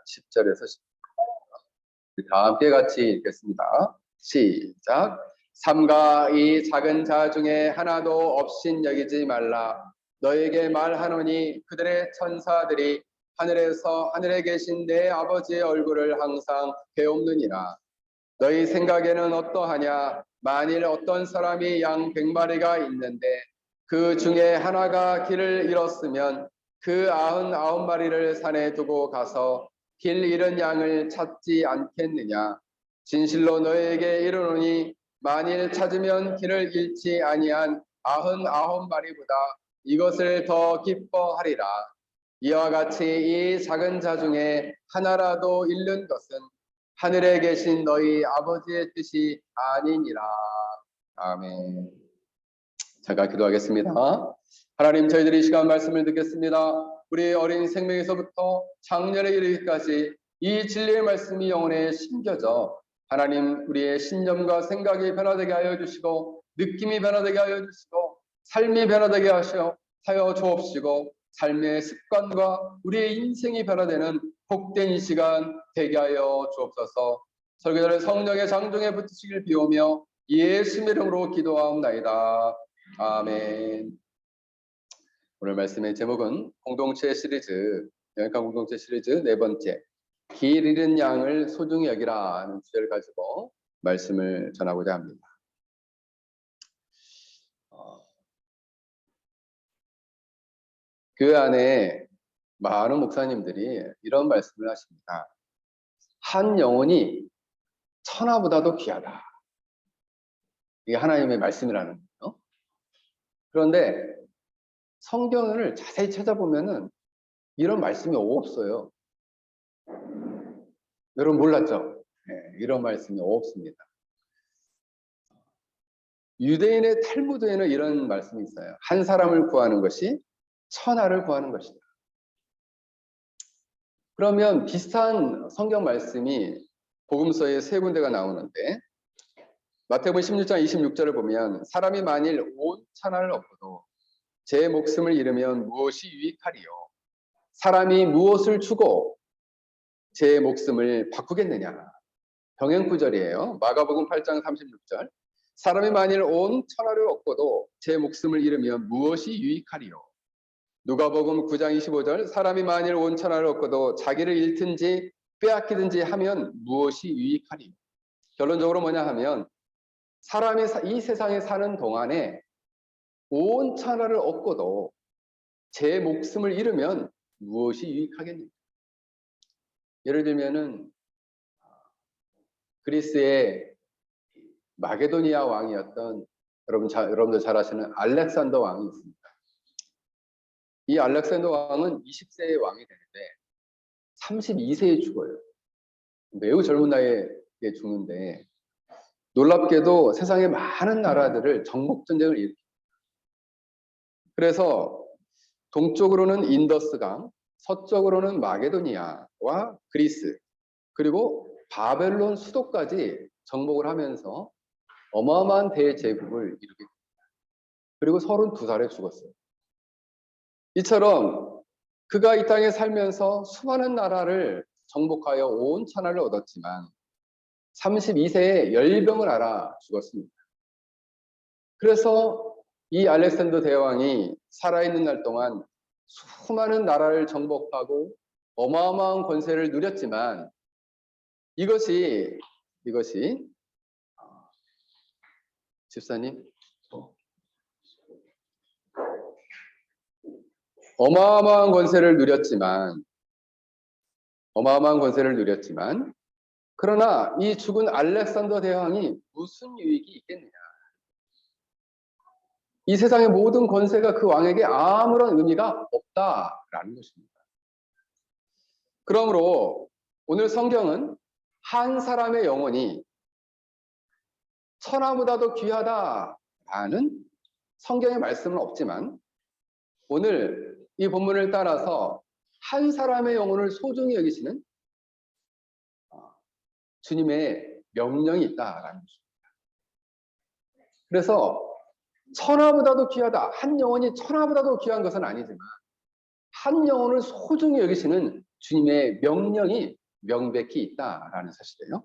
10절에서 10절. 다 함께 같이 읽겠습니다. 시작. 삼가 이 작은 자 중에 하나도 없인 여기지 말라. 너에게 말하노니 그들의 천사들이 하늘에 계신 내 아버지의 얼굴을 항상 배옵느니라. 너희 생각에는 어떠하냐? 만일 어떤 사람이 양 100마리가 있는데 그 중에 하나가 길을 잃었으면 그 99마리를 산에 두고 가서 길 잃은 양을 찾지 않겠느냐? 진실로 너희에게 이르노니 만일 찾으면 길을 잃지 아니한 99마리보다 이것을 더 기뻐하리라. 이와 같이 이 작은 자 중에 하나라도 잃는 것은 하늘에 계신 너희 아버지의 뜻이 아니니라. 아멘. 잠깐 기도하겠습니다. 하나님, 저희들이 이 시간 말씀을 듣겠습니다. 우리 어린 생명에서부터 장년에 이르기까지 이 진리의 말씀이 영혼에 심겨져 하나님 우리의 신념과 생각이 변화되게 하여 주시고 느낌이 변화되게 하여 주시고 삶이 변화되게 하여 주옵시고 삶의 습관과 우리의 인생이 변화되는 복된 이 시간 되게 하여 주옵소서. 설교자를 성령의 장중에 붙으시길 비오며 예수의 이름으로 기도하옵나이다. 아멘. 오늘 말씀의 제목은 공동체 시리즈, 영역한 공동체 시리즈 네 번째, 길 잃은 양을 소중히 여기라 하는 주제를 가지고 말씀을 전하고자 합니다. 교회 안에 많은 목사님들이 이런 말씀을 하십니다. 한 영혼이 천하보다도 귀하다. 이게 하나님의 말씀이라는 거예요. 그런데 성경을 자세히 찾아보면은 이런 말씀이 없어요. 여러분 몰랐죠? 네, 이런 말씀이 없습니다. 유대인의 탈무드에는 이런 말씀이 있어요. 한 사람을 구하는 것이 천하를 구하는 것이다. 그러면 비슷한 성경 말씀이 복음서에 세 군데가 나오는데 마태복음 16장 26절을 보면 사람이 만일 온 천하를 얻고도 제 목숨을 잃으면 무엇이 유익하리요? 사람이 무엇을 주고 제 목숨을 바꾸겠느냐? 병행구절이에요. 마가복음 8장 36절. 사람이 만일 온 천하를 얻고도 제 목숨을 잃으면 무엇이 유익하리요? 누가복음 9장 25절. 사람이 만일 온 천하를 얻고도 자기를 잃든지 빼앗기든지 하면 무엇이 유익하리요? 결론적으로 뭐냐 하면 사람이 이 세상에 사는 동안에 온 천하를 얻고도 제 목숨을 잃으면 무엇이 유익하겠는가? 예를 들면은 그리스의 마게도니아 왕이었던 여러분들 잘 아시는 알렉산더 왕이 있습니다. 이 알렉산더 왕은 20세의 왕이 되는데 32세에 죽어요. 매우 젊은 나이에 죽는데 놀랍게도 세상의 많은 나라들을 정복전쟁을 일으킵니다. 그래서 동쪽으로는 인더스강, 서쪽으로는 마게도니아와 그리스, 그리고 바벨론 수도까지 정복을 하면서 어마어마한 대제국을 이루게 됩니다. 그리고 32살에 죽었어요. 이처럼 그가 이 땅에 살면서 수많은 나라를 정복하여 온 천하를 얻었지만 32세에 열병을 앓아 죽었습니다. 그래서 이 알렉산더 대왕이 살아있는 날 동안 수많은 나라를 정복하고 어마어마한 권세를 누렸지만 이것이 집사님 어마어마한 권세를 누렸지만 그러나 이 죽은 알렉산더 대왕이 무슨 유익이 있겠느냐? 이 세상의 모든 권세가 그 왕에게 아무런 의미가 없다라는 것입니다. 그러므로 오늘 성경은 한 사람의 영혼이 천하보다도 귀하다라는 성경의 말씀은 없지만 오늘 이 본문을 따라서 한 사람의 영혼을 소중히 여기시는 주님의 명령이 있다라는 것입니다. 그래서 천하보다도 귀하다. 한 영혼이 천하보다도 귀한 것은 아니지만 한 영혼을 소중히 여기시는 주님의 명령이 명백히 있다라는 사실이에요.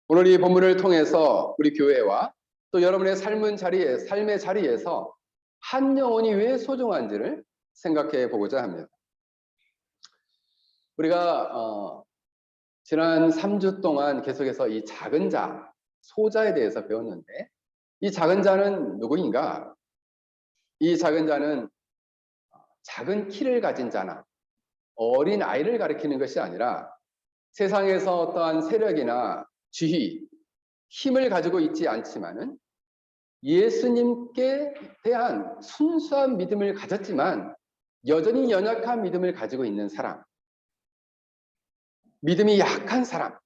오늘 이 본문을 통해서 우리 교회와 또 여러분의 삶의 자리에서 한 영혼이 왜 소중한지를 생각해 보고자 합니다. 우리가 지난 3주 동안 계속해서 이 작은 자, 소자에 대해서 배웠는데, 이 작은 자는 누구인가? 이 작은 자는 작은 키를 가진 자나 어린 아이를 가리키는 것이 아니라 세상에서 어떠한 세력이나 지위, 힘을 가지고 있지 않지만은 예수님께 대한 순수한 믿음을 가졌지만 여전히 연약한 믿음을 가지고 있는 사람, 믿음이 약한 사람.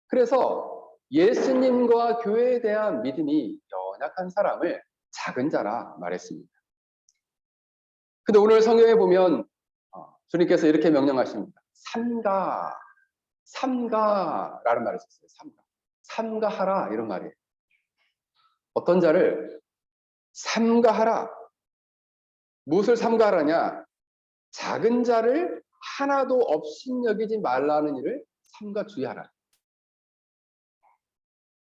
그래서 예수님과 교회에 대한 믿음이 연약한 사람을 작은 자라 말했습니다. 근데 오늘 성경에 보면 주님께서 이렇게 명령하십니다. 삼가라는 말을 썼어요. 삼가하라, 이런 말이에요. 어떤 자를 삼가하라. 무엇을 삼가하라냐? 작은 자를 하나도 업신여기지 말라는 일을 삼가주의하라.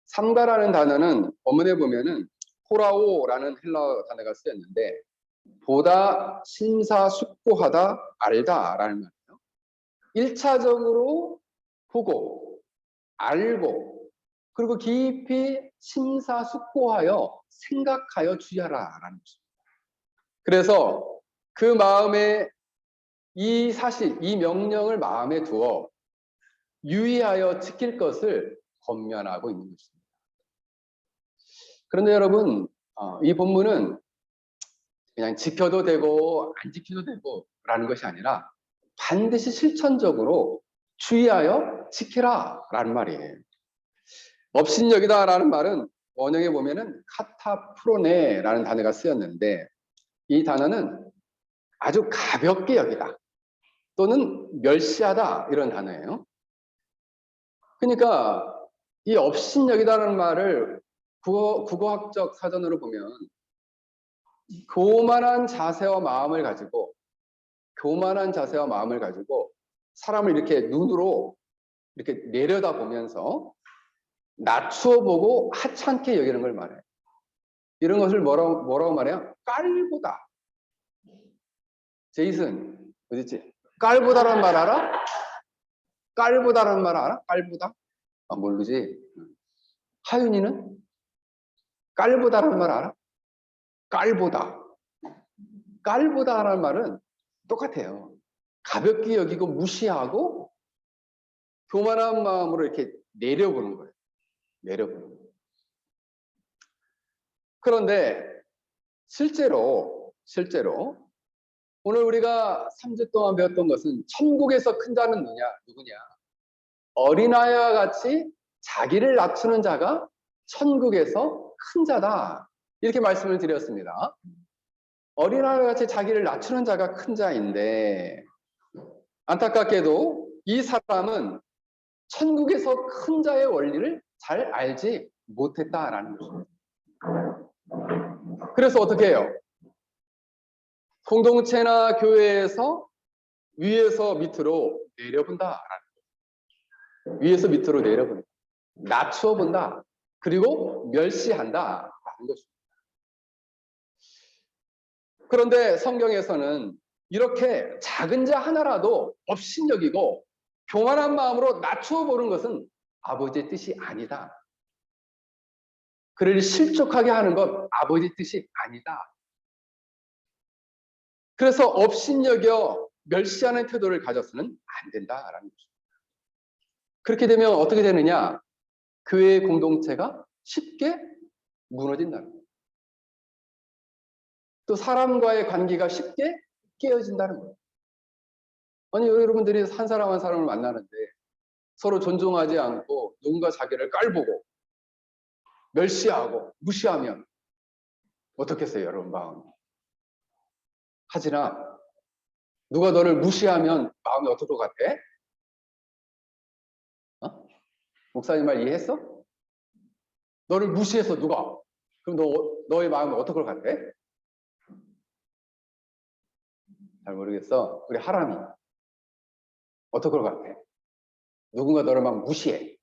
삼가라는 단어는 본문에 보면은 호라오라는 헬라어 단어가 쓰였는데, 보다 심사숙고하다, 알다라는 말이에요. 1차적으로 보고 알고 그리고 깊이 심사숙고하여 생각하여 주의하라라는 것입니다. 그래서 그 마음에 이 사실, 이 명령을 마음에 두어 유의하여 지킬 것을 권면하고 있는 것입니다. 그런데 여러분, 이 본문은 그냥 지켜도 되고 안 지켜도 되고 라는 것이 아니라 반드시 실천적으로 주의하여 지키라 라는 말이에요. 업신여기다 라는 말은 원형에 보면은 카타프로네라는 단어가 쓰였는데, 이 단어는 아주 가볍게 여기다 또는 멸시하다, 이런 단어예요. 그러니까 이 업신여기다라는 말을 국어학적 사전으로 보면 교만한 자세와 마음을 가지고 사람을 이렇게 눈으로 이렇게 내려다보면서 낮추어 보고 하찮게 여기는 걸 말해요. 이런 것을 뭐라고 말해요? 깔보다. 제이슨 어디지? 깔보다라는 말 알아? 깔보다라는 말 알아? 깔보다? 모르지. 하윤이는 깔보다라는 말 알아? 깔보다라는 말은 똑같아요. 가볍게 여기고 무시하고 교만한 마음으로 이렇게 내려보는 거예요. 그런데 실제로 오늘 우리가 3주 동안 배웠던 것은 천국에서 큰 자는 누구냐? 어린아이와 같이 자기를 낮추는 자가 천국에서 큰 자다. 이렇게 말씀을 드렸습니다. 어린아이와 같이 자기를 낮추는 자가 큰 자인데, 안타깝게도 이 사람은 천국에서 큰 자의 원리를 잘 알지 못했다라는 것입니다. 그래서 어떻게 해요? 공동체나 교회에서 위에서 밑으로 내려본다라는 거예요. 위에서 밑으로 내려본다. 낮추어 본다. 그리고 멸시한다라는 것입니다. 그런데 성경에서는 이렇게 작은 자 하나라도 업신여기고 교만한 마음으로 낮추어 보는 것은 아버지의 뜻이 아니다. 그를 실족하게 하는 것 아버지의 뜻이 아니다. 그래서 업신여겨 멸시하는 태도를 가져서는 안 된다라는 것입니다. 그렇게 되면 어떻게 되느냐? 교회의 공동체가 쉽게 무너진다는 거예요. 또 사람과의 관계가 쉽게 깨어진다는 거예요. 아니, 여러분들이 한 사람 한 사람을 만나는데 서로 존중하지 않고 누군가 자기를 깔보고 멸시하고 무시하면 어떻겠어요, 여러분 마음이? 하지나 누가 너를 무시하면 마음이 어떨 것 같아? 목사님 말 이해했어? 너를 무시해서 누가? 그럼 너의 마음이 어떨 것 같아? 잘 모르겠어. 우리 하람이 어떨 것 같아? 누군가 너를 막 무시해.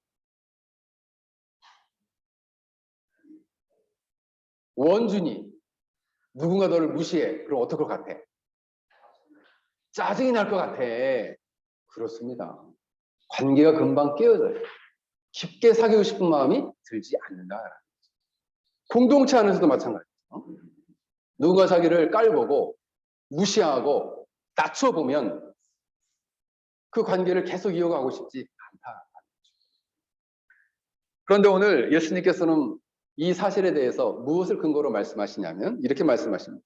원준이 누군가 너를 무시해. 그럼 어떨 것 같아? 짜증이 날 것 같아. 그렇습니다. 관계가 금방 깨어져요. 깊게 사귀고 싶은 마음이 들지 않는다. 공동체 안에서도 마찬가지죠. 누군가 자기를 깔보고 무시하고 낮춰보면 그 관계를 계속 이어가고 싶지 않다. 그런데 오늘 예수님께서는 이 사실에 대해서 무엇을 근거로 말씀하시냐면 이렇게 말씀하십니다.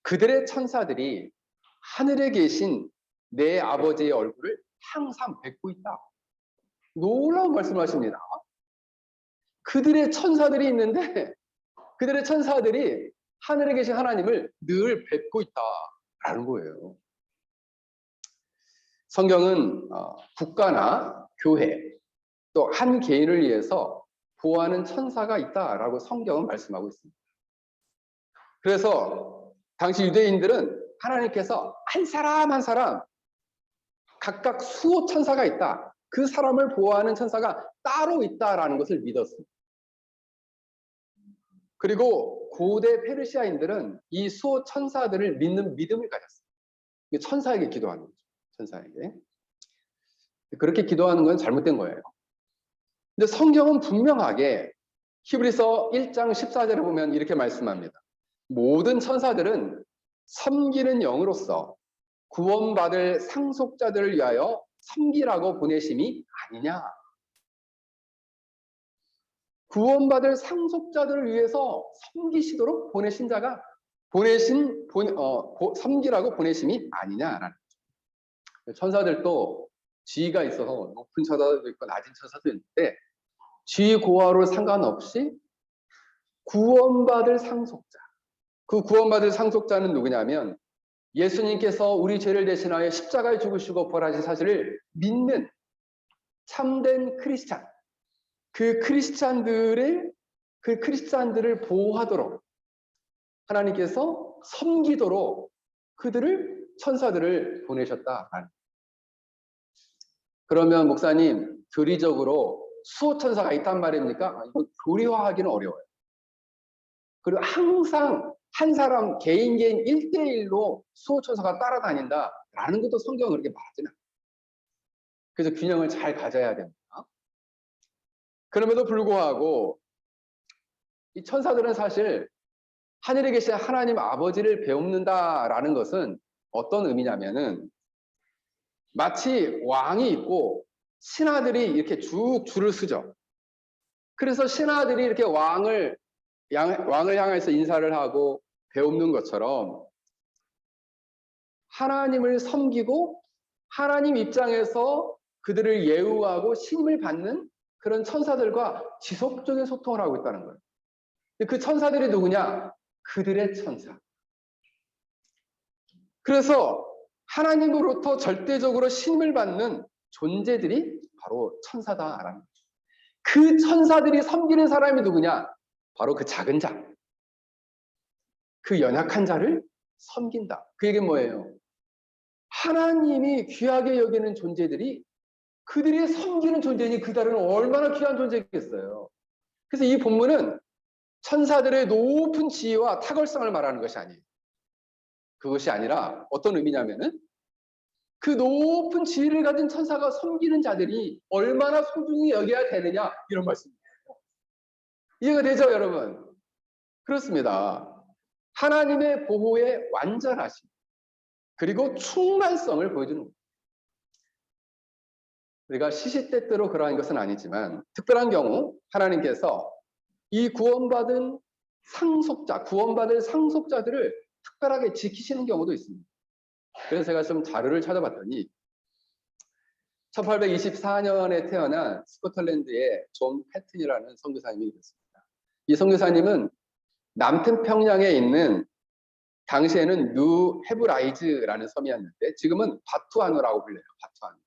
그들의 천사들이 하늘에 계신 내 아버지의 얼굴을 항상 뵙고 있다. 놀라운 말씀하십니다. 그들의 천사들이 있는데 그들의 천사들이 하늘에 계신 하나님을 늘 뵙고 있다라는 거예요. 성경은 국가나 교회 또 한 개인을 위해서 보호하는 천사가 있다라고 성경은 말씀하고 있습니다. 그래서 당시 유대인들은 하나님께서 한 사람 한 사람 각각 수호 천사가 있다. 그 사람을 보호하는 천사가 따로 있다라는 것을 믿었습니다. 그리고 고대 페르시아인들은 이 수호 천사들을 믿는 믿음을 가졌어요. 천사에게 기도하는 거죠. 천사에게. 그렇게 기도하는 건 잘못된 거예요. 근데 성경은 분명하게 히브리서 1장 14절에 보면 이렇게 말씀합니다. 모든 천사들은 섬기는 영으로서 구원받을 상속자들을 위하여 섬기라고 보내심이 아니냐. 구원받을 상속자들을 위해서 섬기시도록 보내신 자가 섬기라고 보내심이 아니냐라는 거죠. 천사들도 지위가 있어서 높은 천사도 있고 낮은 천사도 있는데 지위 고하로 상관없이 구원받을 상속자. 그 구원받을 상속자는 누구냐면 예수님께서 우리 죄를 대신하여 십자가에 죽으시고 부활하신 사실을 믿는 참된 크리스찬. 그 크리스찬들을 보호하도록 하나님께서 섬기도록 천사들을 보내셨다. 그러면 목사님 교리적으로 수호 천사가 있단 말입니까? 이거 교리화하기는 어려워요. 그리고 항상 한 사람 개인 1대1로 수호 천사가 따라다닌다라는 것도 성경은 그렇게 말하지는 않아요. 그래서 균형을 잘 가져야 됩니다. 그럼에도 불구하고 이 천사들은 사실 하늘에 계신 하나님 아버지를 배웁는다라는 것은 어떤 의미냐면은 마치 왕이 있고 신하들이 이렇게 쭉 줄을 서죠. 그래서 신하들이 이렇게 왕을 향해서 인사를 하고 배우는 것처럼 하나님을 섬기고 하나님 입장에서 그들을 예우하고 신임을 받는 그런 천사들과 지속적인 소통을 하고 있다는 거예요. 그 천사들이 누구냐? 그들의 천사. 그래서 하나님으로부터 절대적으로 신임을 받는 존재들이 바로 천사다라는 거죠. 그 천사들이 섬기는 사람이 누구냐? 바로 그 작은 자. 그 연약한 자를 섬긴다. 그 얘기는 뭐예요? 하나님이 귀하게 여기는 존재들이 그들이 섬기는 존재니 그들은 얼마나 귀한 존재겠어요. 그래서 이 본문은 천사들의 높은 지위와 탁월성을 말하는 것이 아니에요. 그것이 아니라 어떤 의미냐면은 그 높은 지위를 가진 천사가 섬기는 자들이 얼마나 소중히 여겨야 되느냐 이런 말씀입니다. 이해가 되죠, 여러분? 그렇습니다. 하나님의 보호의 완전하심 그리고 충만성을 보여주는 겁니다. 우리가 시시때때로 그러한 것은 아니지만 특별한 경우 하나님께서 이 구원받을 상속자들을 특별하게 지키시는 경우도 있습니다. 그래서 제가 좀 자료를 찾아봤더니 1824년에 태어난 스코틀랜드의 존 패튼이라는 선교사님이 있었습니다. 이 선교사님은 남태평양에 있는 당시에는 뉴 헤브라이즈라는 섬이었는데 지금은 바투아누라고 불려요. 바투아누.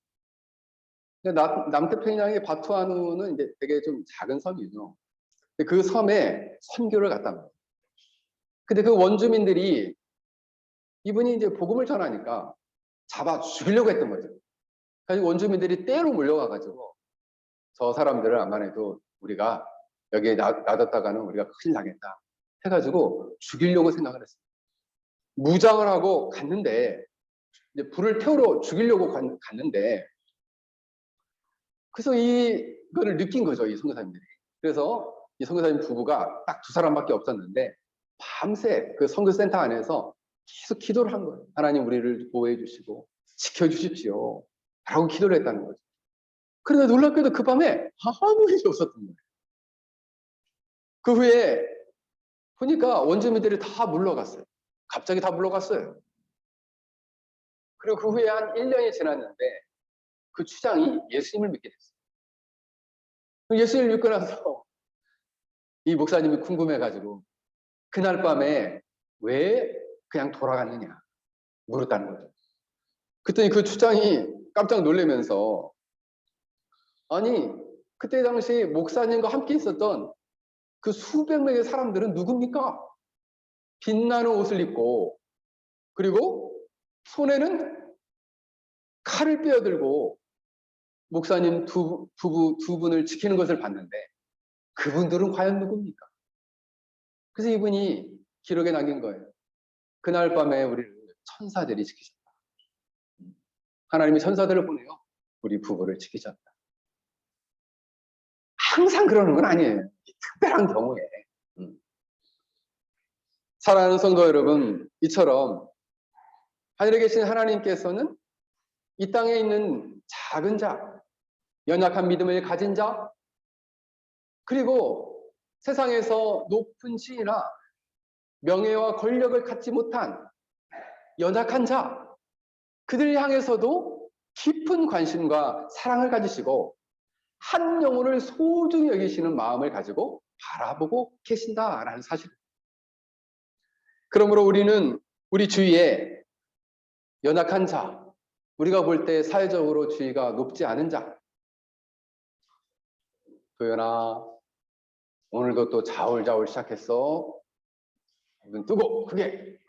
근데 남태평양의 바투아누는 이제 되게 좀 작은 섬이죠. 그 섬에 선교를 갔단 말이에요. 근데 그 원주민들이 이분이 이제 복음을 전하니까 잡아 죽이려고 했던 거죠. 그래서 원주민들이 때로 몰려가가지고 저 사람들을 암만 해도 우리가 여기에 놔뒀다가는 우리가 큰일 나겠다 해가지고 죽이려고 생각을 했어요. 무장을 하고 갔는데 이제 불을 태우러 죽이려고 갔는데 그래서 이거를 느낀 거죠, 이 선교사님들이. 그래서 이 선교사님 부부가 딱 두 사람밖에 없었는데 밤새 그 선교센터 안에서 계속 기도를 한 거예요. 하나님 우리를 보호해 주시고 지켜주십시오 라고 기도를 했다는 거죠. 그런데 놀랍게도 그 밤에 아무 일이 없었던 거예요. 그 후에 보니까 원주민들이 다 물러갔어요. 갑자기 다 물러갔어요. 그리고 그 후에 한 1년이 지났는데 그 추장이 예수님을 믿게 됐어요. 예수님을 믿고 나서 이 목사님이 궁금해가지고 그날 밤에 왜 그냥 돌아갔느냐 물었다는 거죠. 그랬더니 그 추장이 깜짝 놀라면서 아니 그때 당시 목사님과 함께 있었던 그 수백 명의 사람들은 누굽니까? 빛나는 옷을 입고 그리고 손에는 칼을 빼어들고 목사님 부부 두 분을 지키는 것을 봤는데 그분들은 과연 누굽니까? 그래서 이분이 기록에 남긴 거예요. 그날 밤에 우리를 천사들이 지키셨다. 하나님이 천사들을 보내요. 우리 부부를 지키셨다. 항상 그러는 건 아니에요. 특별한 경우에. 사랑하는 성도 여러분, 이처럼 하늘에 계신 하나님께서는 이 땅에 있는 작은 자, 연약한 믿음을 가진 자, 그리고 세상에서 높은 지위나 명예와 권력을 갖지 못한 연약한 자, 그들 향해서도 깊은 관심과 사랑을 가지시고 한 영혼을 소중히 여기시는 마음을 가지고 바라보고 계신다라는 사실. 그러므로 우리는 우리 주위에 연약한 자, 우리가 볼 때 사회적으로 지위가 높지 않은 자, 도연아 오늘도 또 자울자울 시작했어. 눈 뜨고 크게.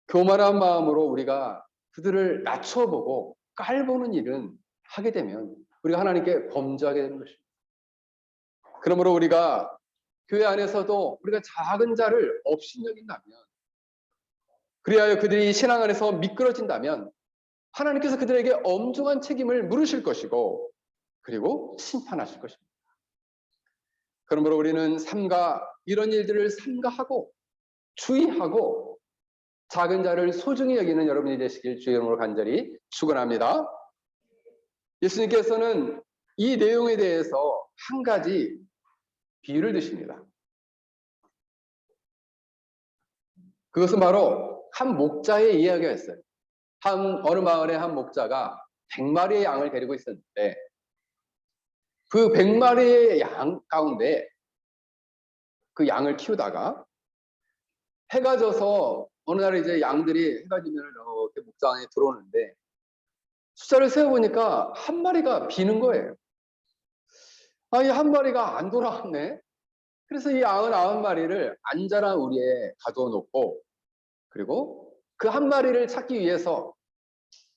교만한 마음으로 우리가 그들을 낮춰보고 깔보는 일은 하게 되면 우리가 하나님께 범죄하게 되는 것입니다. 그러므로 우리가 교회 안에서도 우리가 작은 자를 업신여긴다면, 그리하여 그들이 신앙 안에서 미끄러진다면 하나님께서 그들에게 엄중한 책임을 물으실 것이고 그리고 심판하실 것입니다. 그러므로 우리는 이런 일들을 삼가하고 주의하고 작은 자를 소중히 여기는 여러분이 되시길 주의 이름으로 간절히 축원합니다. 예수님께서는 이 내용에 대해서 한 가지 비유를 드십니다. 그것은 바로 한 목자의 이야기가 있어요. 어느 마을에 한 목자가 100마리의 양을 데리고 있었는데 그 100마리의 양 가운데 그 양을 키우다가 해가 져서 어느 날 이제 양들이 해가 지면 이렇게 목장 안에 들어오는데 숫자를 세어보니까 한 마리가 비는 거예요. 이 한 마리가 안 돌아왔네. 그래서 이 99마리를 안전한 우리에 가두어 놓고 그리고 그 한 마리를 찾기 위해서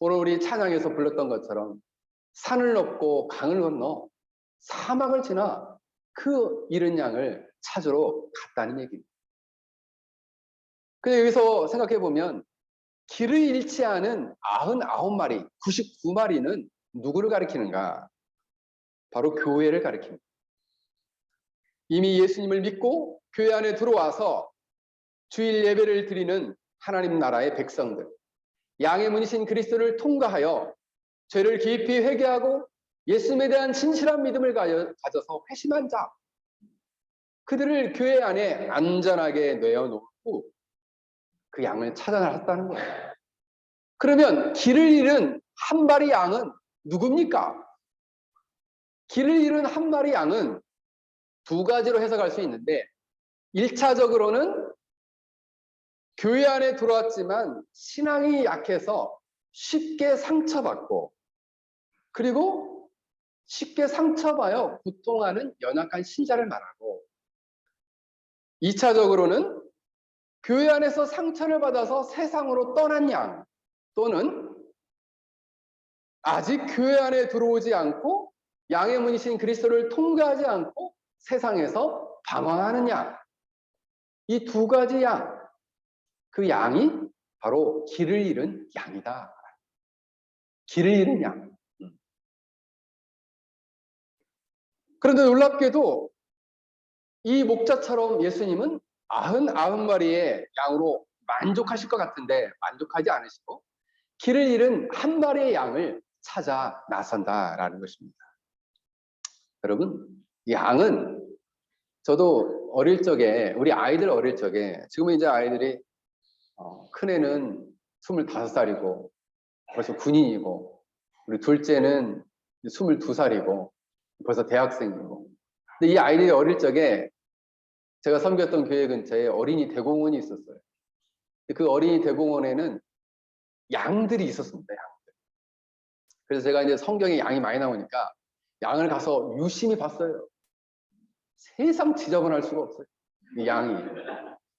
오늘 우리 찬양에서 불렀던 것처럼 산을 넘고 강을 건너 사막을 지나 그 잃은 양을 찾으러 갔다는 얘기입니다. 근데 여기서 생각해 보면 길을 잃지 않은 99마리, 99마리는 누구를 가리키는가? 바로 교회를 가리킵니다. 이미 예수님을 믿고 교회 안에 들어와서 주일 예배를 드리는 하나님 나라의 백성들, 양의 문이신 그리스도를 통과하여 죄를 깊이 회개하고 예수님에 대한 진실한 믿음을 가져서 회심한 자, 그들을 교회 안에 안전하게 내어놓고 그 양을 찾아 나갔다는 거예요. 그러면 길을 잃은 한 마리 양은 누굽니까? 길을 잃은 한 마리 양은 두 가지로 해석할 수 있는데 1차적으로는 교회 안에 들어왔지만 신앙이 약해서 쉽게 상처받고 그리고 쉽게 상처받아 고통하는 연약한 신자를 말하고 2차적으로는 교회 안에서 상처를 받아서 세상으로 떠난 양 또는 아직 교회 안에 들어오지 않고 양의 문이신 그리스도를 통과하지 않고 세상에서 방황하는 양. 이 두 가지 양, 그 양이 바로 길을 잃은 양이다. 길을 잃은 양. 그런데 놀랍게도 이 목자처럼 예수님은 99마리의 양으로 만족하실 것 같은데 만족하지 않으시고 길을 잃은 한 마리의 양을 찾아 나선다라는 것입니다. 여러분, 양은 저도 어릴 적에, 우리 아이들 어릴 적에, 지금은 이제 아이들이 큰애는 25살이고 벌써 군인이고, 우리 둘째는 22살이고 벌써 대학생이고. 근데 이 아이들이 어릴 적에 제가 섬겼던 교회 근처에 어린이 대공원이 있었어요. 그 어린이 대공원에는 양들이 있었습니다. 양들. 그래서 제가 이제 성경에 양이 많이 나오니까 양을 가서 유심히 봤어요. 세상 지저분할 수가 없어요. 이 양이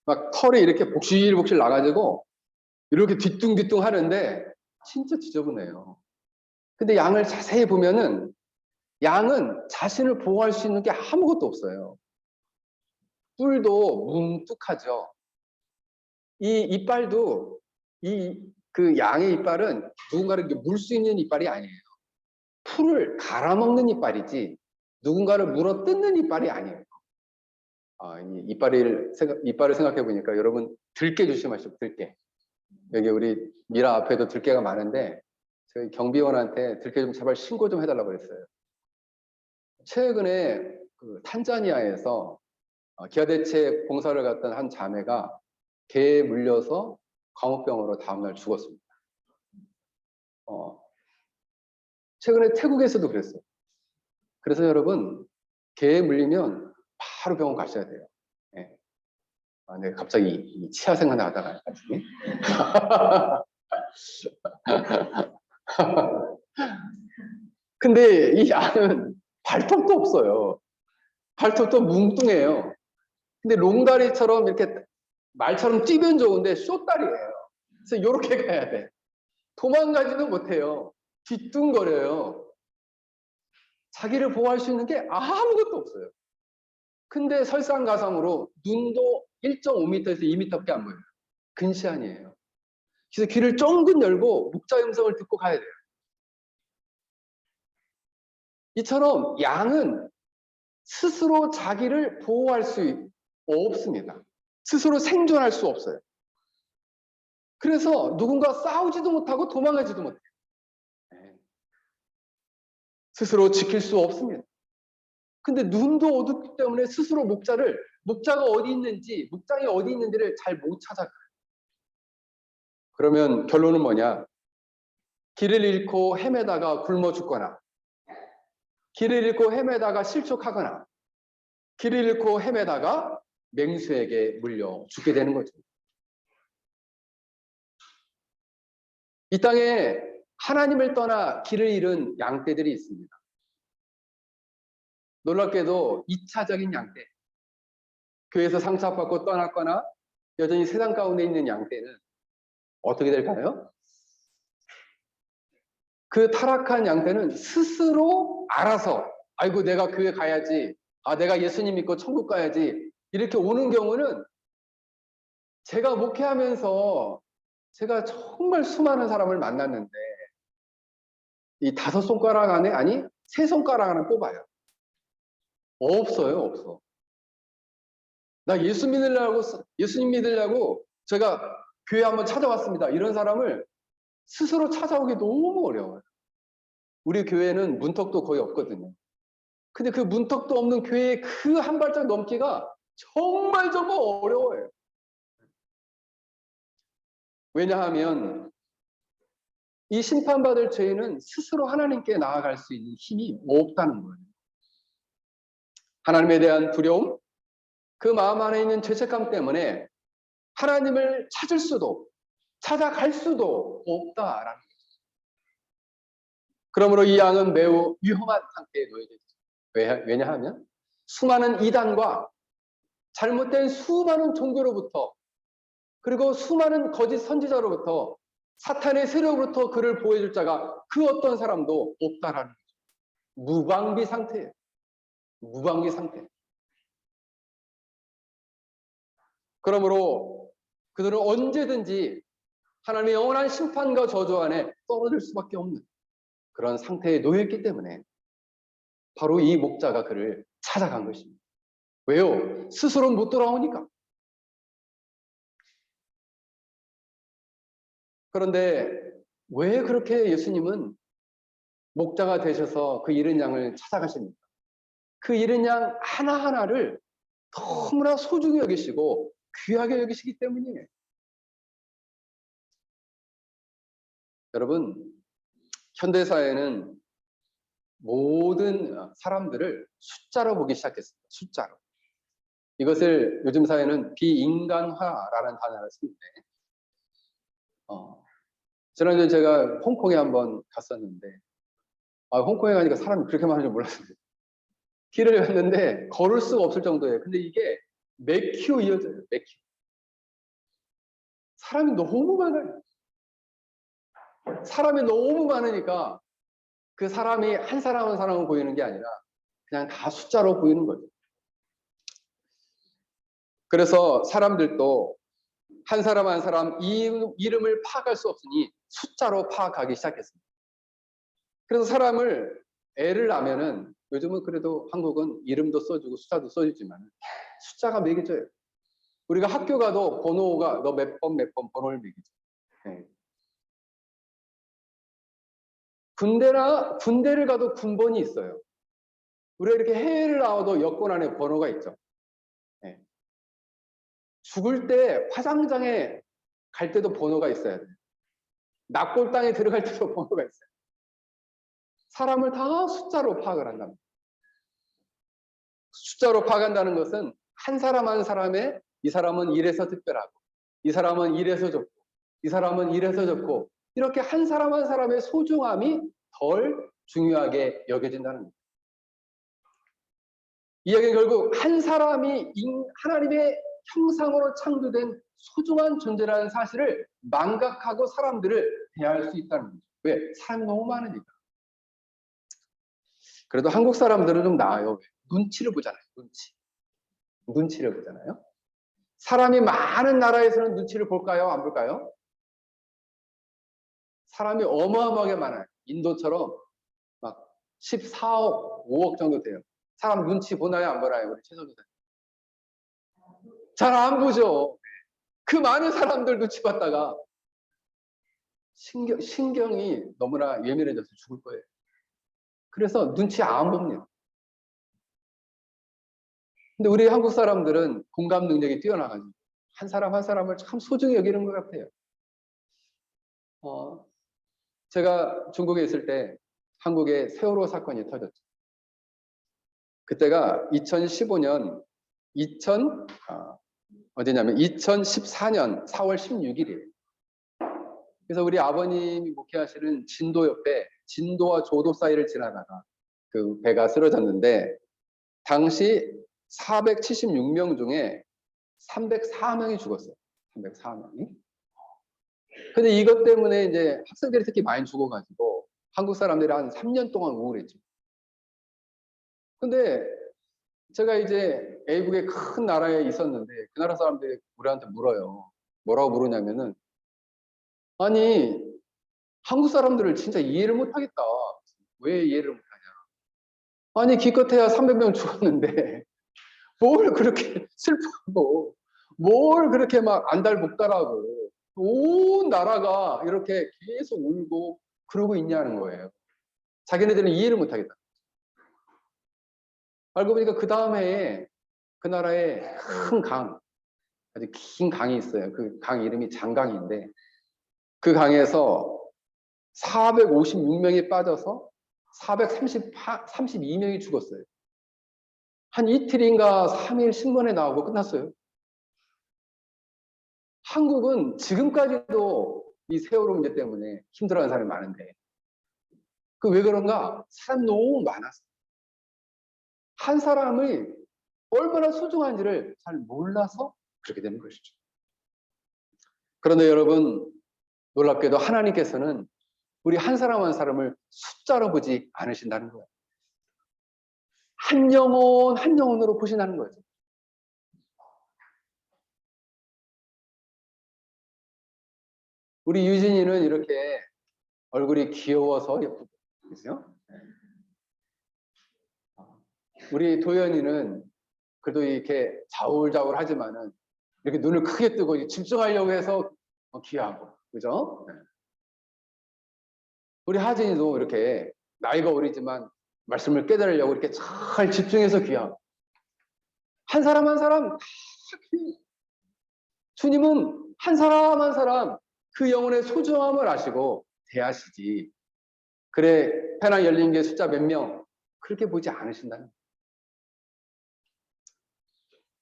막 털이 이렇게 복실복실 나가지고 이렇게 뒤뚱뒤뚱 하는데 진짜 지저분해요. 근데 양을 자세히 보면은 양은 자신을 보호할 수 있는 게 아무것도 없어요. 뿔도 뭉툭하죠. 이 이빨도 그 양의 이빨은 누군가를 물 수 있는 이빨이 아니에요. 풀을 갈아먹는 이빨이지 누군가를 물어 뜯는 이빨이 아니에요. 이 이빨을 생각해 보니까 여러분 들깨 조심하시고 들깨. 여기 우리 미라 앞에도 들깨가 많은데 저희 경비원한테 들깨 좀 제발 신고 좀 해달라고 그랬어요. 최근에 그 탄자니아에서 기아대책 봉사를 갔던 한 자매가 개에 물려서 광우병으로 다음날 죽었습니다. 최근에 태국에서도 그랬어요. 그래서 여러분 개에 물리면 바로 병원 가셔야 돼요. 네. 네, 갑자기 치아 생각나다가 나중에. 근데 이 양은 발톱도 없어요. 발톱도 뭉뚱해요. 근데 롱다리처럼 이렇게 말처럼 뛰면 좋은데 쇼다리예요. 그래서 이렇게 가야 돼. 도망가지도 못해요. 뒤뚱거려요. 자기를 보호할 수 있는 게 아무것도 없어요. 근데 설상가상으로 눈도 1.5m에서 2m밖에 안 보여요. 근시안이에요. 그래서 귀를 쫑긋 열고 목자 음성을 듣고 가야 돼요. 이처럼 양은 스스로 자기를 보호할 수 없습니다. 스스로 생존할 수 없어요. 그래서 누군가 싸우지도 못하고 도망가지도 못해요. 스스로 지킬 수 없습니다. 근데 눈도 어둡기 때문에 스스로 목자가 어디 있는지, 목장이 어디 있는지를 잘 못 찾아가요. 그러면 결론은 뭐냐? 길을 잃고 헤매다가 굶어 죽거나, 길을 잃고 헤매다가 실족하거나, 길을 잃고 헤매다가 맹수에게 물려 죽게 되는 거죠. 이 땅에 하나님을 떠나 길을 잃은 양떼들이 있습니다. 놀랍게도 2차적인 양떼, 교회에서 상처받고 떠났거나 여전히 세상 가운데 있는 양떼는 어떻게 될까요? 그 타락한 양떼는 스스로 알아서 아이고 내가 교회 가야지, 내가 예수님 믿고 천국 가야지 이렇게 오는 경우는 제가 목회하면서 제가 정말 수많은 사람을 만났는데 이 5손가락 안에, 아니 3손가락 안에 꼽아요. 없어요, 없어. 나 예수님 믿으려고 제가 교회 한번 찾아왔습니다. 이런 사람을 스스로 찾아오기 너무 어려워요. 우리 교회는 문턱도 거의 없거든요. 근데 그 문턱도 없는 교회의 그 한 발짝 넘기가 정말 어려워요. 왜냐하면 이 심판받을 죄인은 스스로 하나님께 나아갈 수 있는 힘이 없다는 거예요. 하나님에 대한 두려움, 그 마음 안에 있는 죄책감 때문에 하나님을 찾아갈 수도 없다라는 거죠. 그러므로 이 양은 매우 위험한 상태에 놓여져 있죠. 왜냐하면 수많은 이단과 잘못된 수많은 종교로부터, 그리고 수많은 거짓 선지자로부터 사탄의 세력으로부터 그를 보호해줄 자가 그 어떤 사람도 없다라는 거죠. 무방비 상태예요. 무방비 상태. 그러므로 그들은 언제든지 하나님의 영원한 심판과 저주 안에 떨어질 수밖에 없는 그런 상태에 놓여있기 때문에 바로 이 목자가 그를 찾아간 것입니다. 왜요? 스스로 못 돌아오니까. 그런데 왜 그렇게 예수님은 목자가 되셔서 그 잃은 양을 찾아가십니까? 그 잃은 양 하나하나를 너무나 소중히 여기시고 귀하게 여기시기 때문이에요. 여러분, 현대사회는 모든 사람들을 숫자로 보기 시작했습니다. 숫자로. 이것을 요즘 사회는 비인간화라는 단어를 쓰는데, 지난주에 제가 홍콩에 한번 갔었는데, 홍콩에 가니까 사람이 그렇게 많은 줄 몰랐어요. 길을 갔는데 걸을 수가 없을 정도예요. 근데 이게 몇 킬로 이어져요. 몇 킬로. 사람이 너무 많아요. 사람이 너무 많으니까 그 사람이 한 사람 한 사람은 보이는 게 아니라 그냥 다 숫자로 보이는 거죠. 그래서 사람들도 한 사람 한 사람 이름을 파악할 수 없으니 숫자로 파악하기 시작했습니다. 그래서 사람을 애를 낳으면은 요즘은 그래도 한국은 이름도 써주고 숫자도 써주지만 숫자가 매겨져요. 우리가 학교 가도 번호가 너 몇 번 몇 번 번호를 매기죠. 네. 군대를 가도 군번이 있어요. 우리가 이렇게 해외를 나와도 여권 안에 번호가 있죠. 네. 죽을 때 화장장에 갈 때도 번호가 있어야 돼요. 납골당에 들어갈 때도 번호가 있어요. 사람을 다 숫자로 파악을 한답니다. 숫자로 파악한다는 것은 한 사람 한 사람의 이 사람은 이래서 특별하고 이 사람은 이래서 좋고 이 사람은 이래서 좋고 이렇게 한 사람 한 사람의 소중함이 덜 중요하게 여겨진다는 겁니다. 이 이야기는 결국 한 사람이 하나님의 형상으로 창조된 소중한 존재라는 사실을 망각하고 사람들을 대할 수 있다는 거죠. 왜? 사람이 너무 많으니까. 그래도 한국 사람들은 좀 나아요. 눈치를 보잖아요. 눈치를 보잖아요. 사람이 많은 나라에서는 눈치를 볼까요? 안 볼까요? 사람이 어마어마하게 많아요. 인도처럼 막 14억, 5억 정도 돼요. 사람 눈치 보나요? 안 보나요? 우리 최선호사님. 잘 안 보죠. 그 많은 사람들 눈치 봤다가 신경이 너무나 예민해져서 죽을 거예요. 그래서 눈치 안 봅니다. 근데 우리 한국 사람들은 공감 능력이 뛰어나가지고 한 사람 한 사람을 참 소중히 여기는 것 같아요. 제가 중국에 있을 때 한국에 세월호 사건이 터졌죠. 그때가 2015년 어디냐면 2014년 4월 16일이에요. 그래서 우리 아버님이 목회하시는 진도 옆에 진도와 조도 사이를 지나다가 그 배가 쓰러졌는데 당시 476명 중에 304명이 죽었어요. 304명이. 근데 이것 때문에 이제 학생들이 특히 많이 죽어가지고 한국 사람들이 한 3년 동안 우울했죠. 근데 제가 이제 외국의 큰 나라에 있었는데 그 나라 사람들이 우리한테 물어요. 뭐라고 물으냐면은 아니 한국 사람들을 진짜 이해를 못하겠다. 왜 이해를 못하냐. 아니 기껏해야 300명 죽었는데 뭘 그렇게 슬퍼하고 뭘 그렇게 막 안달복달하고 온 나라가 이렇게 계속 울고 그러고 있냐는 거예요. 자기네들은 이해를 못하겠다. 알고 보니까 그 다음에 그 나라에 큰 강, 아주 긴 강이 있어요. 그 강 이름이 장강인데 그 강에서 456명이 빠져서 432명이 죽었어요. 한 이틀인가 3일 신문에 나오고 끝났어요. 한국은 지금까지도 이 세월호 문제 때문에 힘들어하는 사람이 많은데 그 왜 그런가? 사람 너무 많았어요. 한 사람의 얼마나 소중한지를 잘 몰라서 그렇게 되는 것이죠. 그런데 여러분 놀랍게도 하나님께서는 우리 한 사람 한 사람을 숫자로 보지 않으신다는 거예요. 한 영혼 한 영혼으로 보신다는 거죠. 우리 유진이는 이렇게 얼굴이 귀여워서 예쁘고, 그죠? 우리 도연이는 그래도 이렇게 자울자울하지만은 이렇게 눈을 크게 뜨고 집중하려고 해서 귀하고, 그죠? 우리 하진이도 이렇게 나이가 어리지만 말씀을 깨달으려고 이렇게 잘 집중해서 귀하고, 한 사람 한 사람 다 귀해요. 주님은 한 사람 한 사람 그 영혼의 소중함을 아시고 대하시지. 그래, 배낭 열린 게 숫자 몇 명 그렇게 보지 않으신다는 거예요.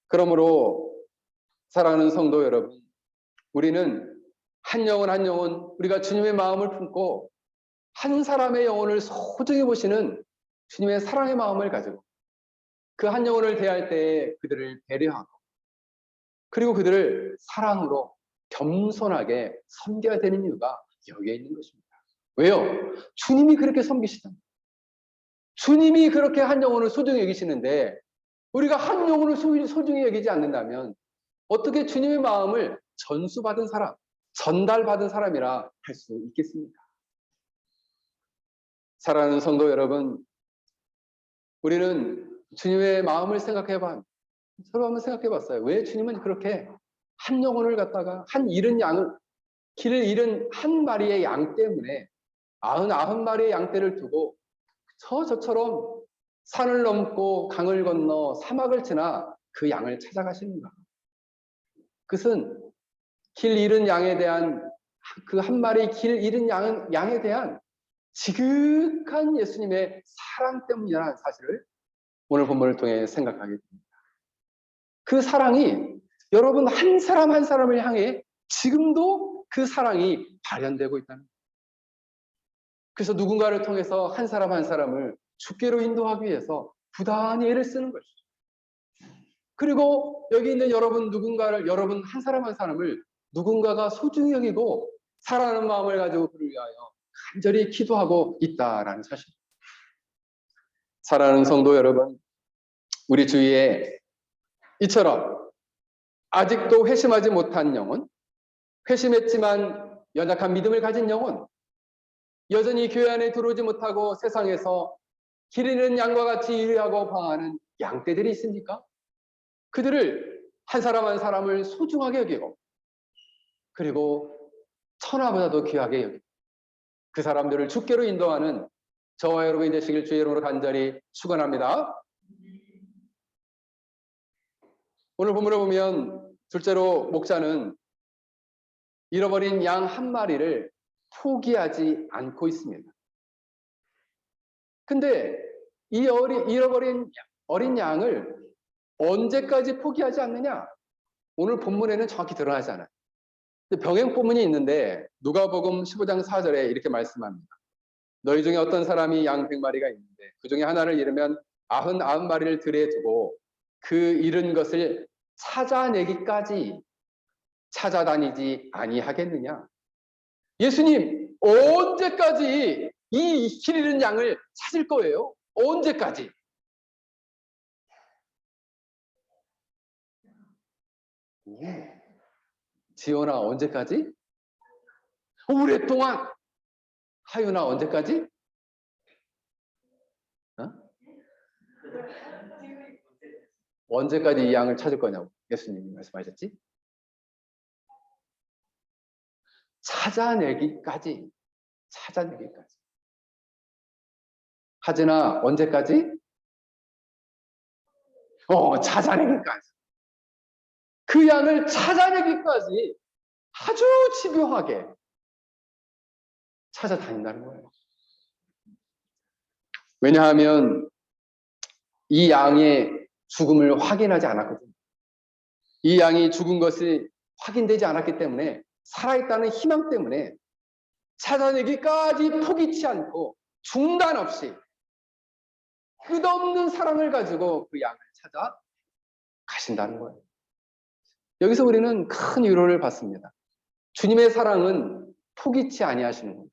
그러므로 사랑하는 성도 여러분, 우리는 한 영혼 한 영혼 우리가 주님의 마음을 품고 한 사람의 영혼을 소중히 보시는 주님의 사랑의 마음을 가지고 그 한 영혼을 대할 때에 그들을 배려하고 그리고 그들을 사랑으로 겸손하게 섬겨야 되는 이유가 여기에 있는 것입니다. 왜요? 주님이 그렇게 섬기시답니다. 주님이 그렇게 한 영혼을 소중히 여기시는데 우리가 한 영혼을 소중히 여기지 않는다면 어떻게 주님의 마음을 전수받은 사람, 전달받은 사람이라 할 수 있겠습니까? 사랑하는 성도 여러분, 우리는 주님의 마음을 생각해봐. 서로 한번 생각해봤어요. 왜 주님은 그렇게 한 영혼을 갖다가 한 잃은 양을, 길을 잃은 한 마리의 양 때문에 99마리의 양떼를 두고 저처럼 산을 넘고 강을 건너 사막을 지나 그 양을 찾아가시는가? 그것은 길 잃은 양에 대한 그 한 마리 길 잃은 양에 대한 지극한 예수님의 사랑 때문이라는 사실을 오늘 본문을 통해 생각하게 됩니다. 그 사랑이 여러분 한 사람 한 사람을 향해 지금도 그 사랑이 발현되고 있다는 거예요. 그래서 누군가를 통해서 한 사람 한 사람을 주께로 인도하기 위해서 부단히 애를 쓰는 것이죠. 그리고 여기 있는 여러분 한 사람 한 사람을 누군가가 소중히 여기고 사랑하는 마음을 가지고 그를 위하여 간절히 기도하고 있다라는 사실. 사랑하는 성도 여러분, 우리 주위에 이처럼 아직도 회심하지 못한 영혼, 회심했지만 연약한 믿음을 가진 영혼, 여전히 교회 안에 들어오지 못하고 세상에서 길 잃는 양과 같이 유리하고 방하는 양떼들이 있습니까? 그들을 한 사람 한 사람을 소중하게 여기고 그리고 천하보다도 귀하게 여기고 그 사람들을 주께로 인도하는 저와 여러분이 되시길 주의 이름으로 간절히 축원합니다. 오늘 본문을 보면 둘째로 목자는 잃어버린 양 한 마리를 포기하지 않고 있습니다. 근데 이 잃어버린 어린 양을 언제까지 포기하지 않느냐? 오늘 본문에는 정확히 드러나지 않아요. 병행 본문이 있는데 누가복음 15장 4절에 이렇게 말씀합니다. 너희 중에 어떤 사람이 양 100마리가 있는데 그 중에 하나를 잃으면 99마리를 들에 두고 그 잃은 것을 찾아내기까지 찾아다니지 아니하겠느냐? 예수님 언제까지 이 길 잃은 양을 찾을 거예요? 언제까지? 지연아 언제까지? 오랫동안. 하윤아 언제까지? 어? 언제까지 이 양을 찾을 거냐고 예수님이 말씀하셨지? 찾아내기까지. 하진아 언제까지? 찾아내기까지. 그 양을 찾아내기까지 아주 집요하게 찾아다닌다는 거예요. 왜냐하면 이 양의 죽음을 확인하지 않았거든요. 이 양이 죽은 것이 확인되지 않았기 때문에 살아있다는 희망 때문에 찾아내기까지 포기치 않고 중단 없이 끝없는 사랑을 가지고 그 양을 찾아 가신다는 거예요. 여기서 우리는 큰 위로를 받습니다. 주님의 사랑은 포기치 아니하시는 거예요.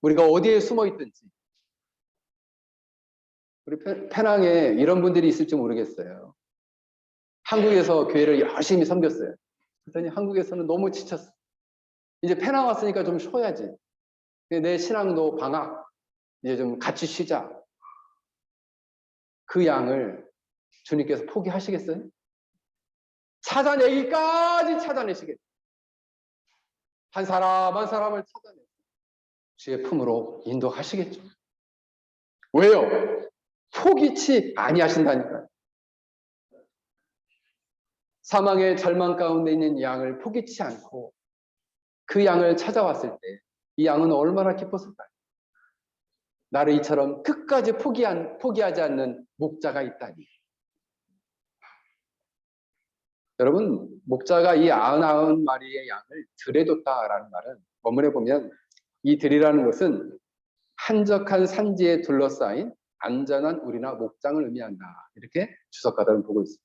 우리가 어디에 숨어 있든지. 우리 페낭에 이런 분들이 있을지 모르겠어요. 한국에서 교회를 열심히 섬겼어요. 그랬더니 한국에서는 너무 지쳤어. 이제 페낭 왔으니까 좀 쉬어야지. 내 신앙도 방학, 이제 좀 같이 쉬자. 그 양을 주님께서 포기하시겠어요? 찾아내기까지 찾아내시겠어요. 한 사람 한 사람을 찾아내서 주의 품으로 인도하시겠죠. 왜요? 포기치 아니하신다니까요. 사망의 절망 가운데 있는 양을 포기치 않고 그 양을 찾아왔을 때 이 양은 얼마나 기뻤을까요? 나를 이처럼 끝까지 포기하지 않는 목자가 있다니. 여러분, 목자가 이 99마리의 양을 들에 뒀다라는 말은 원문에 보면 이 들이라는 것은 한적한 산지에 둘러싸인 안전한 우리나 목장을 의미한다. 이렇게 주석가들은 보고 있습니다.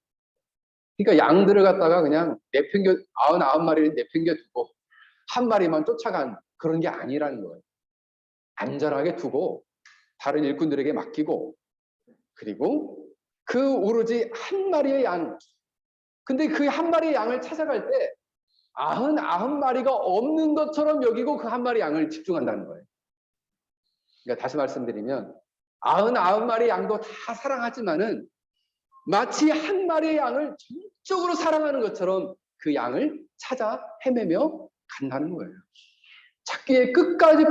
그러니까 양들을 갖다가 그냥 99마리를 내팽겨두고 한 마리만 쫓아간 그런 게 아니라는 거예요. 안전하게 두고 다른 일꾼들에게 맡기고 그리고 그 오로지 한 마리의 양. 근데 그 한 마리의 양을 찾아갈 때 99마리가 없는 것처럼 여기고 그 한 마리 양을 집중한다는 거예요. 그러니까 다시 말씀드리면 99마리 양도 다 사랑하지만은 마치 한 마리의 양을 전적으로 사랑하는 것처럼 그 양을 찾아 헤매며 간다는 거예요. 찾기에 끝까지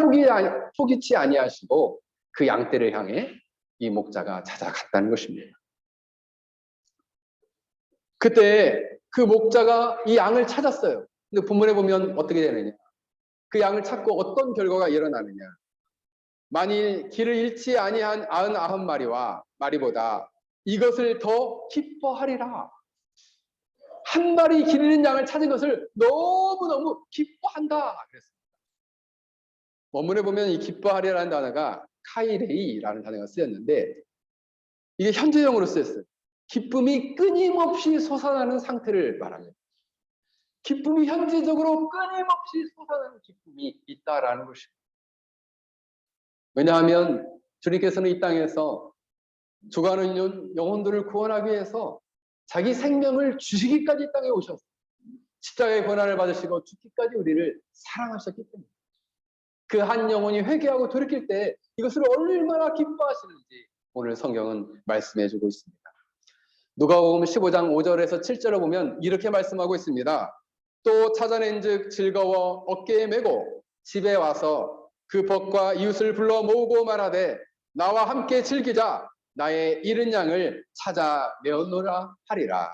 포기치 아니하시고 그 양떼를 향해 이 목자가 찾아갔다는 것입니다. 그때 그 목자가 이 양을 찾았어요. 근데 본문에 보면 어떻게 되느냐. 그 양을 찾고 어떤 결과가 일어나느냐. 만일 길을 잃지 아니한 99마리와 마리보다 이것을 더 기뻐하리라. 한 마리 길 잃은 양을 찾은 것을 너무너무 기뻐한다. 그랬습니다. 원문에 보면 이 기뻐하리라는 단어가 카이레이라는 단어가 쓰였는데 이게 현재형으로 쓰였어요. 기쁨이 끊임없이 솟아나는 상태를 말합니다. 기쁨이 현재적으로 끊임없이 솟아나는 기쁨이 있다라는 것입니다. 왜냐하면 주님께서는 이 땅에서 죽어가는 영혼들을 구원하기 위해서 자기 생명을 주시기까지 이 땅에 오셨어요. 십자가의 고난을 받으시고 죽기까지 우리를 사랑하셨기 때문에 그 한 영혼이 회개하고 돌이킬 때 이것을 얼마나 기뻐하시는지 오늘 성경은 말씀해 주고 있습니다. 누가복음 15장 5절에서 7절을 보면 이렇게 말씀하고 있습니다. 또 찾아낸즉 즐거워 어깨에 메고 집에 와서 그 벗과 이웃을 불러 모으고 말하되 나와 함께 즐기자. 나의 잃은 양을 찾아 내었노라 하리라.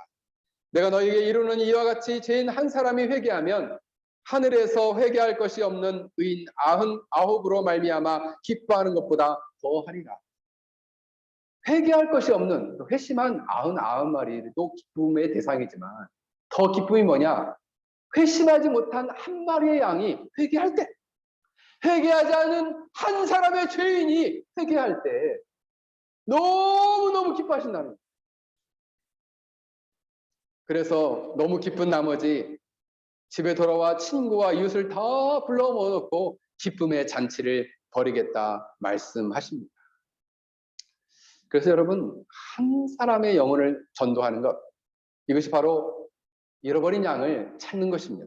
내가 너희에게 이루는 이와 같이 죄인 한 사람이 회개하면 하늘에서 회개할 것이 없는 의인 99으로 말미암아 기뻐하는 것보다 더하리라. 회개할 것이 없는 회심한 99마리도 기쁨의 대상이지만 더 기쁨이 뭐냐? 회심하지 못한 한 마리의 양이 회개할 때, 회개하지 않은 한 사람의 죄인이 회개할 때 너무너무 기뻐하신다는 거예요. 그래서 너무 기쁜 나머지 집에 돌아와 친구와 이웃을 다 불러 모아놓고 기쁨의 잔치를 벌이겠다 말씀하십니다. 그래서 여러분, 한 사람의 영혼을 전도하는 것, 이것이 바로 잃어버린 양을 찾는 것입니다.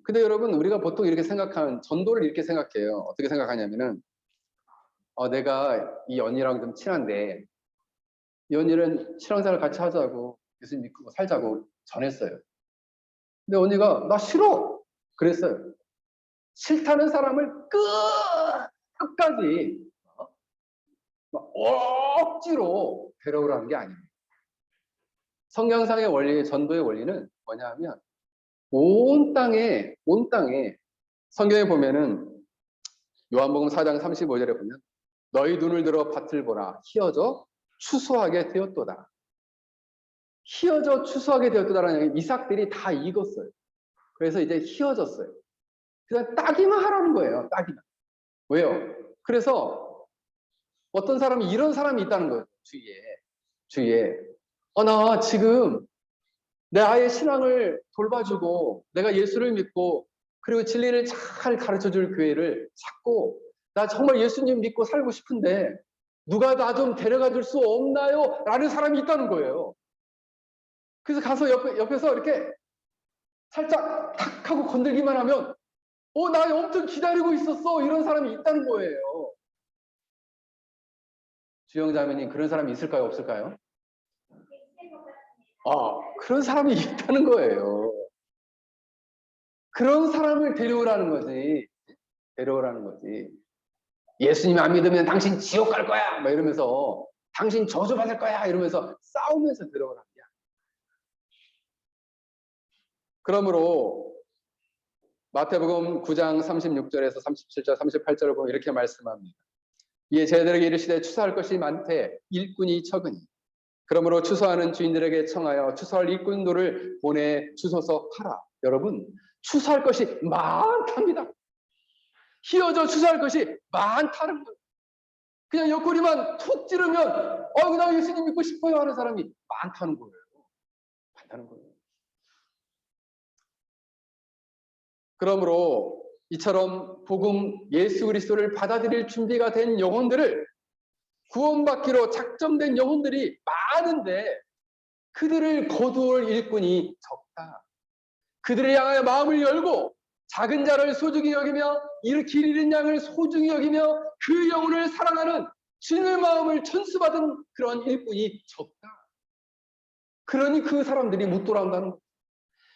근데 여러분, 우리가 보통 이렇게 생각하는, 전도를 이렇게 생각해요. 어떻게 생각하냐면은 내가 이 언니랑 좀 친한데 이 언니는 신앙생활 같이 하자고 예수님 믿고 살자고 전했어요. 근데 언니가 나 싫어 그랬어요. 싫다는 사람을 끝까지 억지로 데려오라는 게 아닙니다. 성경상의 원리, 전도의 원리는 뭐냐 하면 온 땅에 성경에 보면은 요한복음 4장 35절에 보면 너희 눈을 들어 밭을 보라 희어져 추수하게 되었도다. 희어져 추수하게 되었도다라는 이삭들이 다 익었어요. 그래서 이제 희어졌어요. 그냥 따기만 하라는 거예요. 따기만. 왜요? 그래서 어떤 사람이 이런 사람이 있다는 거예요. 주위에. 나 지금 내 아이의 신앙을 돌봐주고 내가 예수를 믿고 그리고 진리를 잘 가르쳐줄 교회를 찾고, 나 정말 예수님 믿고 살고 싶은데 누가 나 좀 데려가 줄 수 없나요? 라는 사람이 있다는 거예요. 그래서 가서 옆에서 이렇게 살짝 탁 하고 건들기만 하면 나 엄청 기다리고 있었어, 이런 사람이 있다는 거예요. 주영자매님, 그런 사람이 있을까요, 없을까요? 그런 사람이 있다는 거예요. 그런 사람을 데려오라는 거지. 데려오라는 거지. 예수님 안 믿으면 당신 지옥 갈 거야 막 이러면서, 당신 저주받을 거야 이러면서 싸우면서 데려오라는 거야. 그러므로 마태복음 9장 36절에서 37절 38절을 보면 이렇게 말씀합니다. 이에 제자들에게 이르시되 추수할 것이 많되 일꾼이 적으니 그러므로 추수하는 주인들에게 청하여 추수할 일꾼들을 보내 주소서 하라. 여러분, 추수할 것이 많답니다. 휘어져 추수할 것이 많다는 거예요. 그냥 옆구리만 툭 찌르면 나 예수님 믿고 싶어요 하는 사람이 많다는 거예요. 많다는 거예요. 그러므로 이처럼 복음 예수 그리스도를 받아들일 준비가 된 영혼들을, 구원받기로 작정된 영혼들이 많은데 그들을 거두올 일꾼이 적다. 그들을 향하여 마음을 열고 작은 자를 소중히 여기며 길 잃은 양을 소중히 여기며 그 영혼을 사랑하는 주님의 마음을 전수받은 그런 일꾼이 적다. 그러니 그 사람들이 못 돌아온다는 거예요.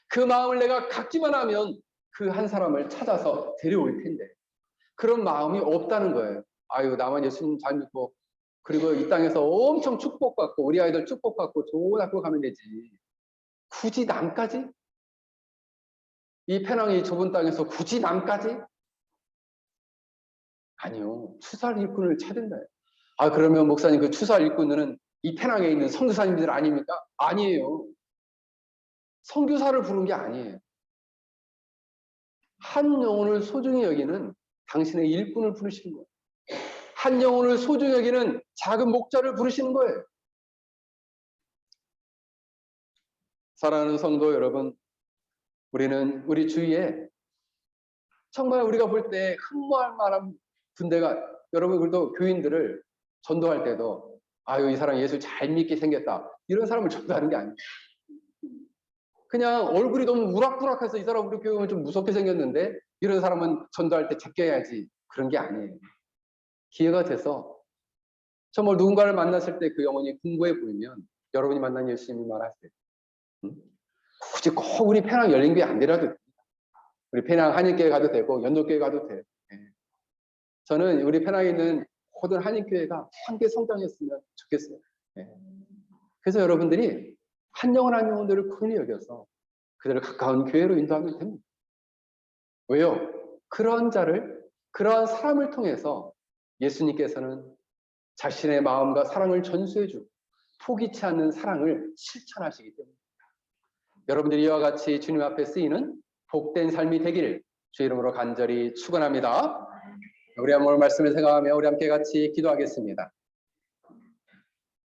그 마음을 내가 갖기만 하면 그 한 사람을 찾아서 데려올 텐데 그런 마음이 없다는 거예요. 나만 예수님 잘 믿고 그리고 이 땅에서 엄청 축복받고 우리 아이들 축복받고 좋은 학교 가면 되지. 굳이 남까지? 이 페낭이 좁은 땅에서 굳이 남까지? 아니요. 추수할 일꾼을 찾은다. 그러면 목사님, 그 추수할 일꾼들은 이 페낭에 있는 선교사님들 아닙니까? 아니에요. 선교사를 부른 게 아니에요. 한 영혼을 소중히 여기는 당신의 일꾼을 부르시는 거예요. 한 영혼을 소중히 여기는 작은 목자를 부르시는 거예요. 사랑하는 성도 여러분, 우리는 우리 주위에 정말 우리가 볼 때 흠모할 만한 군대가, 여러분 그래도 교인들을 전도할 때도 이 사람 예수 잘 믿게 생겼다, 이런 사람을 전도하는 게 아니에요. 그냥 얼굴이 너무 우락부락해서 이 사람 우리 교회는 좀 무섭게 생겼는데 이런 사람은 전도할 때 제껴야지, 그런 게 아니에요. 기회가 돼서 정말 누군가를 만났을 때 그 영혼이 궁고해 보이면 여러분이 만난 예수님이 말하세요. 굳이 꼭 우리 페낭 열린교회 안 되라도 됩니다. 우리 페낭 한인교회 가도 되고 연도교회 가도 돼요. 저는 우리 페낭에 있는 모든 한인교회가 함께 성장했으면 좋겠어요. 그래서 여러분들이 한 영혼 한 영혼들을 긍휼히 여겨서 그들을 가까운 교회로 인도하면 됩니다. 왜요? 그런 자를, 그러한 사람을 통해서 예수님께서는 자신의 마음과 사랑을 전수해주고 포기치 않는 사랑을 실천하시기 때문입니다. 여러분들이 이와 같이 주님 앞에 쓰이는 복된 삶이 되기를 주 이름으로 간절히 축원합니다. 우리 오늘 말씀을 생각하며 우리 함께 같이 기도하겠습니다.